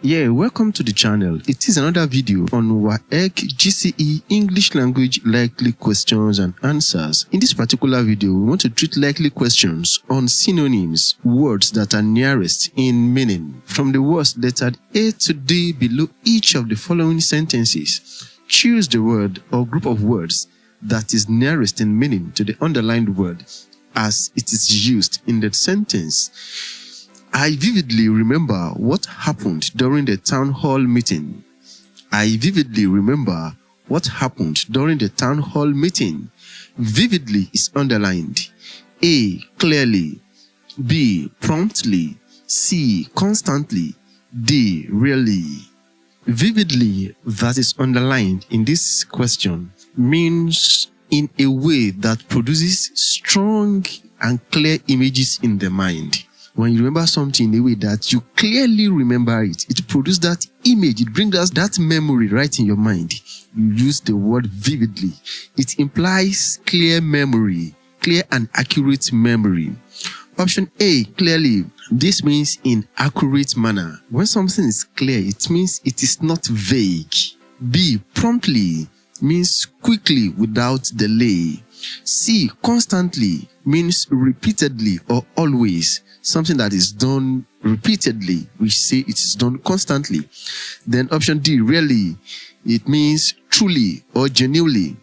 Yeah, welcome to the channel. It is another video on WAEC GCE English Language likely questions and answers. In this particular video, we want to treat likely questions on synonyms, words that are nearest in meaning. From the words lettered A to D below each of the following sentences, choose the word or group of words that is nearest in meaning to the underlined word as it is used in the sentence. I vividly remember what happened during the town hall meeting. I vividly remember what happened during the town hall meeting. Vividly is underlined. A. Clearly. B. Promptly. C. Constantly. D. Really. Vividly, that is underlined in this question, means in a way that produces strong and clear images in the mind. When you remember something in a way that you clearly remember it, it produces that image, it brings us that memory right in your mind. You use the word vividly. It implies clear memory, clear and accurate memory. Option A, clearly. This means in accurate manner. When something is clear, it means it is not vague. B, promptly means quickly without delay. C, constantly means repeatedly or always. Something that is done repeatedly, we say it is done constantly. Then option D, really. It means truly or genuinely.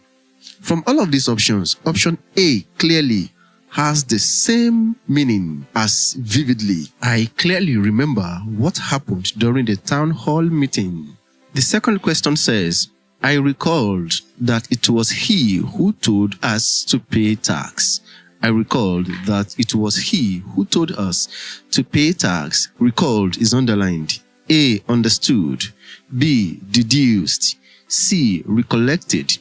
From all of these options, option A, clearly, has the same meaning as vividly. I clearly remember what happened during the town hall meeting. The second question says, I recalled that it was he who told us to pay tax. I recalled that it was he who told us to pay tax. Recalled is underlined. A. Understood. B. Deduced. C. Recollected.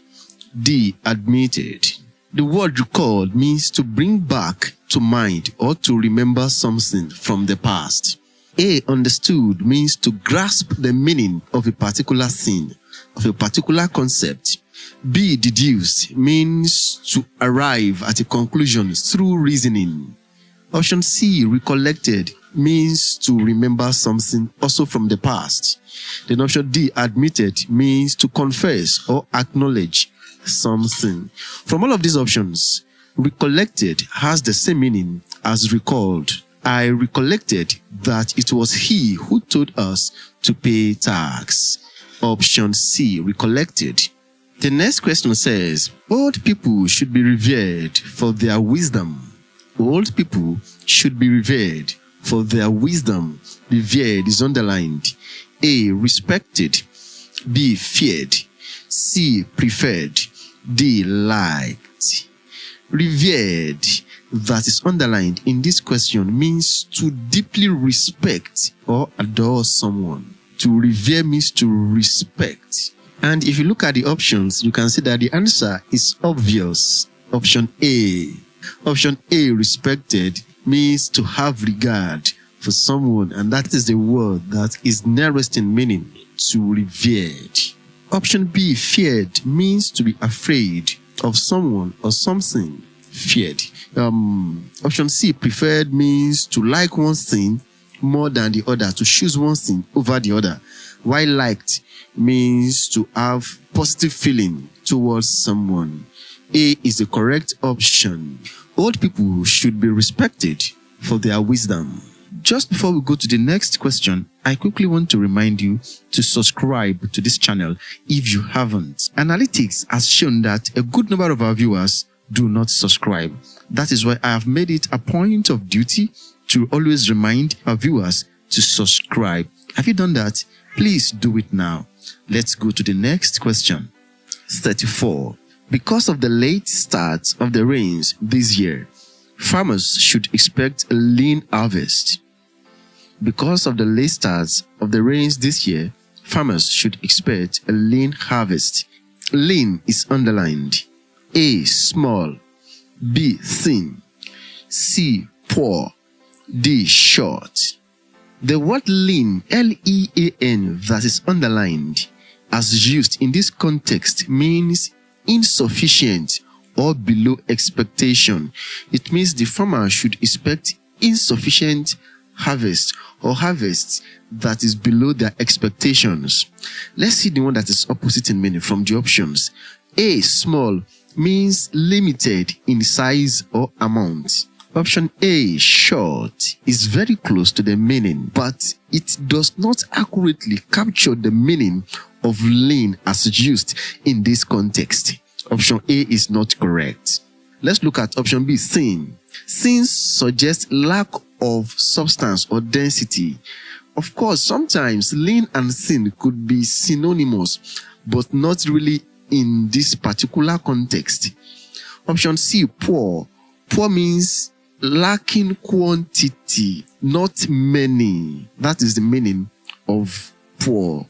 D. Admitted. The word recalled means to bring back to mind or to remember something from the past. A. Understood means to grasp the meaning of a particular thing, of a particular concept. B. Deduced means to arrive at a conclusion through reasoning. Option C. Recollected means to remember something also from the past. Then option D. Admitted means to confess or acknowledge something. From all of these options, recollected has the same meaning as recalled. I recollected that it was he who told us to pay tax. Option C. Recollected. The next question says, old people should be revered for their wisdom. Old people should be revered for their wisdom. Revered is underlined. A. Respected. B. Feared. C. Preferred. D. Liked. Revered, that is underlined in this question, means to deeply respect or adore someone. To revere means to respect. And if you look at the options, you can see that the answer is obvious. Option A. Option A, respected, means to have regard for someone, and that is the word that is nearest in meaning to revered. Option B, feared, means to be afraid of someone or something. Feared. Option C, preferred, means to like one thing more than the other, to choose one thing over the other. While liked means to have positive feeling towards someone. A is the correct option. Old people should be respected for their wisdom. Just before we go to the next question, I quickly want to remind you to subscribe to this channel if you haven't. Analytics has shown that a good number of our viewers do not subscribe. That is why I have made it a point of duty to always remind our viewers to subscribe. Have you done that? Please do it now. Let's go to the next question. 34. Because of the late start of the rains this year, farmers should expect a lean harvest. Because of the late start of the rains this year, farmers should expect a lean harvest. Lean is underlined. A. Small. B. Thin. C. Poor. D. Short. The word lean, L-E-A-N, that is underlined, as used in this context, means insufficient or below expectation. It means the farmer should expect insufficient harvest or harvest that is below their expectations. Let's see the one that is opposite in meaning from the options. A, small, means limited in size or amount. Option A, short, is very close to the meaning, but it does not accurately capture the meaning of lean as used in this context. Option A is not correct. Let's look at option B, thin. Thin suggests lack of substance or density. Of course, sometimes lean and thin could be synonymous, but not really in this particular context. Option C, poor. Poor means lacking quantity, not many. That is the meaning of poor.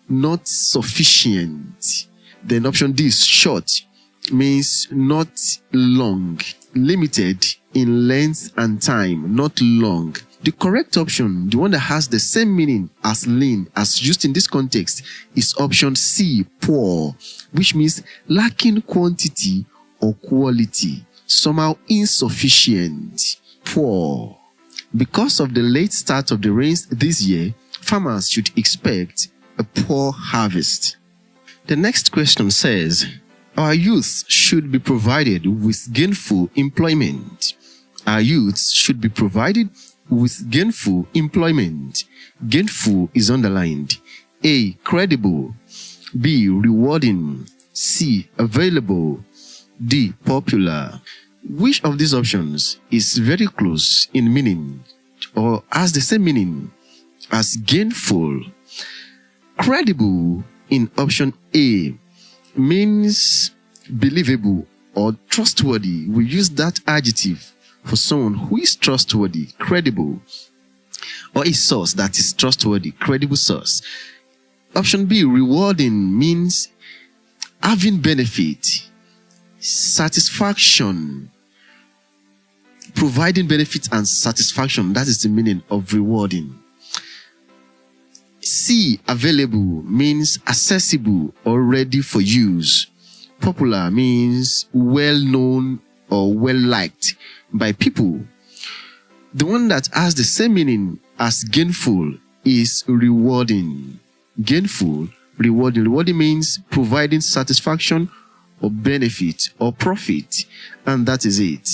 Not sufficient. Then option D is short, means not long, limited in length and time, not long. The correct option, the one that has the same meaning as lean as used in this context, is option C, poor, which means lacking quantity or quality, somehow insufficient, poor. Because of the late start of the rains this year, farmers should expect a poor harvest. The next question says, our youth should be provided with gainful employment. Our youth should be provided with gainful employment. Gainful is underlined. A, credible. B, rewarding. C, available. D, popular. Which of these options is very close in meaning or has the same meaning as gainful? Credible in option A means believable or trustworthy. We use that adjective for someone who is trustworthy, credible, or a source that is trustworthy, credible source. Option B, rewarding, means having benefit, satisfaction, providing benefit and satisfaction. That is the meaning of rewarding. C, available, means accessible or ready for use. Popular means well known or well liked by people. The one that has the same meaning as gainful is rewarding. Gainful, rewarding. Rewarding means providing satisfaction or benefit or profit, and that is it.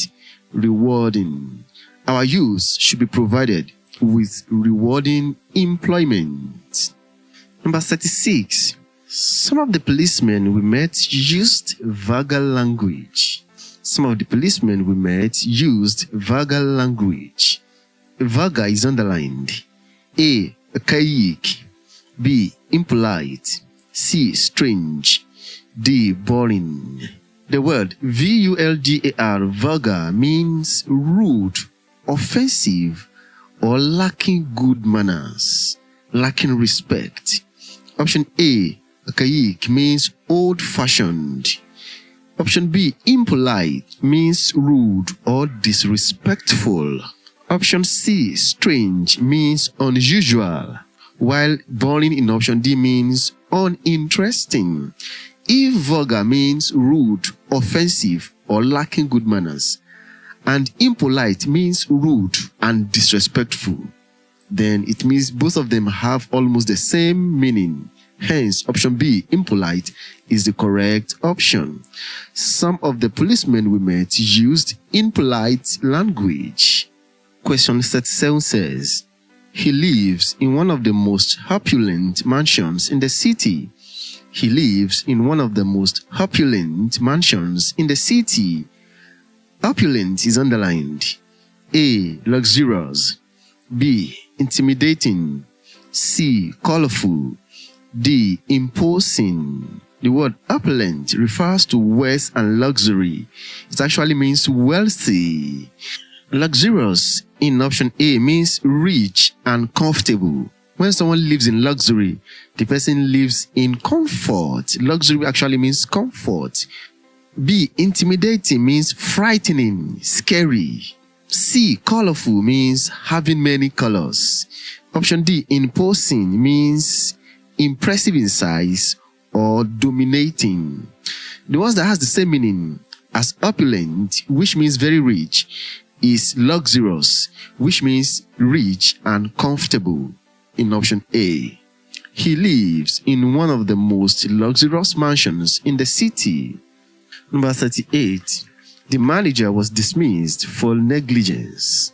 Rewarding. Our youth should be provided with rewarding employment. Number 36. Some of the policemen we met used vulgar language. Some of the policemen we met used vulgar language. Vulgar is underlined. A, archaic. B, impolite. C, strange. D, boring. The word vulgar, vulgar, means rude, offensive, or lacking good manners, lacking respect. Option A, archaic, means old-fashioned. Option B, impolite, means rude or disrespectful. Option C, strange, means unusual, while boring in option D means uninteresting. If vulgar means rude, offensive, or lacking good manners, and impolite means rude and disrespectful, then it means both of them have almost the same meaning. Hence, option B, impolite, is the correct option. Some of the policemen we met used impolite language. Question 37 says, he lives in one of the most opulent mansions in the city. He lives in one of the most opulent mansions in the city. Opulent is underlined. A, luxurious. B, intimidating. C, colorful. D, imposing. The word opulent refers to wealth and luxury. It actually means wealthy. Luxurious in option A means rich and comfortable. When someone lives in luxury, the person lives in comfort. Luxury actually means comfort. B, intimidating means frightening, scary. C, colorful means having many colors. Option D, imposing means impressive in size or dominating. The ones that has the same meaning as opulent, which means very rich, is luxurious, which means rich and comfortable in option A. He lives in one of the most luxurious mansions in the city. Number 38. The manager was dismissed for negligence.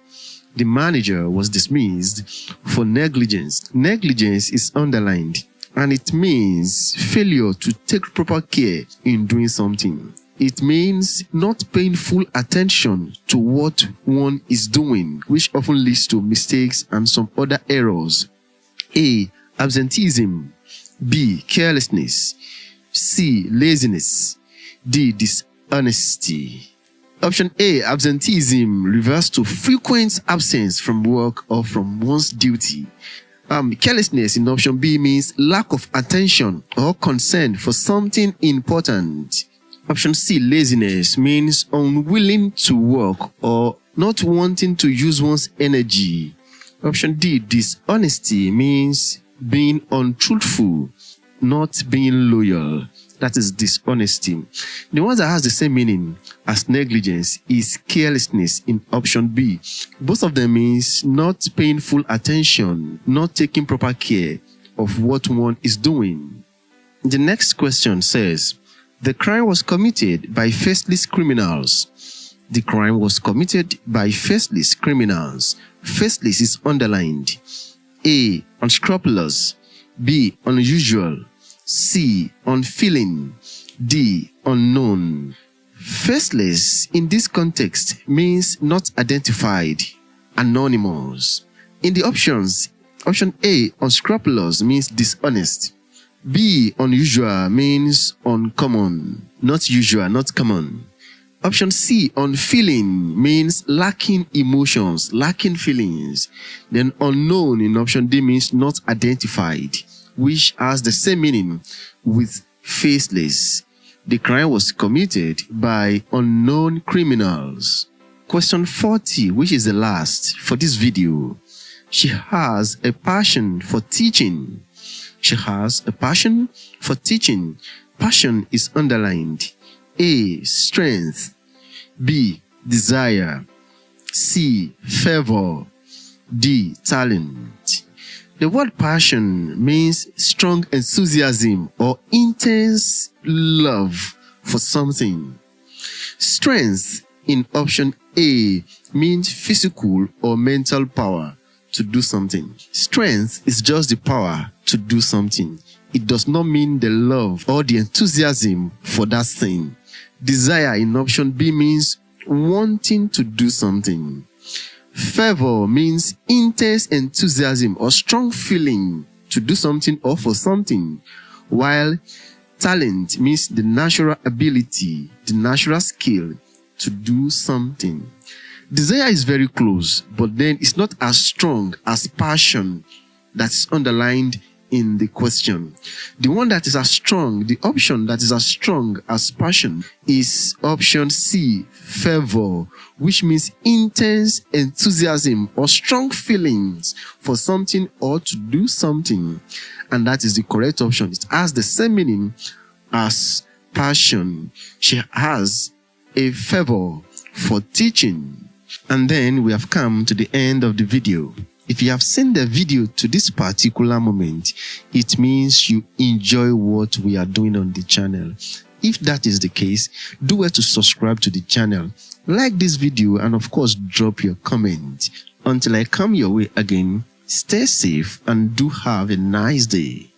The manager was dismissed for negligence. Negligence is underlined and it means failure to take proper care in doing something. It means not paying full attention to what one is doing, which often leads to mistakes and some other errors. A. Absenteeism. B. Carelessness. C. Laziness. D. Dishonesty. Option A. Absenteeism refers to frequent absence from work or from one's duty. Carelessness in option B means lack of attention or concern for something important. Option C. Laziness means unwilling to work or not wanting to use one's energy. Option D. Dishonesty means being untruthful, not being loyal. That is dishonesty. The one that has the same meaning as negligence is carelessness in option B. Both of them means not paying full attention, not taking proper care of what one is doing. The next question says, the crime was committed by faceless criminals. The crime was committed by faceless criminals. Faceless is underlined. A. Unscrupulous. B. Unusual. C. Unfeeling. D. Unknown. Faceless in this context means not identified, anonymous. In the options, option A. Unscrupulous means dishonest. B. Unusual means uncommon, not usual, not common. Option C. Unfeeling means lacking emotions, lacking feelings. Then unknown in option D means not identified, which has the same meaning with faceless. The crime was committed by unknown criminals. Question 40, which is the last for this video. She has a passion for teaching. She has a passion for teaching. Passion is underlined. A. Strength. B. Desire. C. Fervor. D. Talent. The word passion means strong enthusiasm or intense love for something. Strength in option A means physical or mental power to do something. Strength is just the power to do something. It does not mean the love or the enthusiasm for that thing. Desire in option B means wanting to do something. Fervor means intense enthusiasm or strong feeling to do something or for something, while talent means the natural ability, the natural skill to do something. Desire is very close, but then it's not as strong as passion that's underlined in the question. The one that is as strong, the option that is as strong as passion is option C, fervor, which means intense enthusiasm or strong feelings for something or to do something. And that is the correct option. It has the same meaning as passion. She has a fervor for teaching. And then we have come to the end of the video. If you have seen the video to this particular moment, it means you enjoy what we are doing on the channel. If that is the case, do well to subscribe to the channel, like this video, and of course drop your comment. Until I come your way again, stay safe and do have a nice day.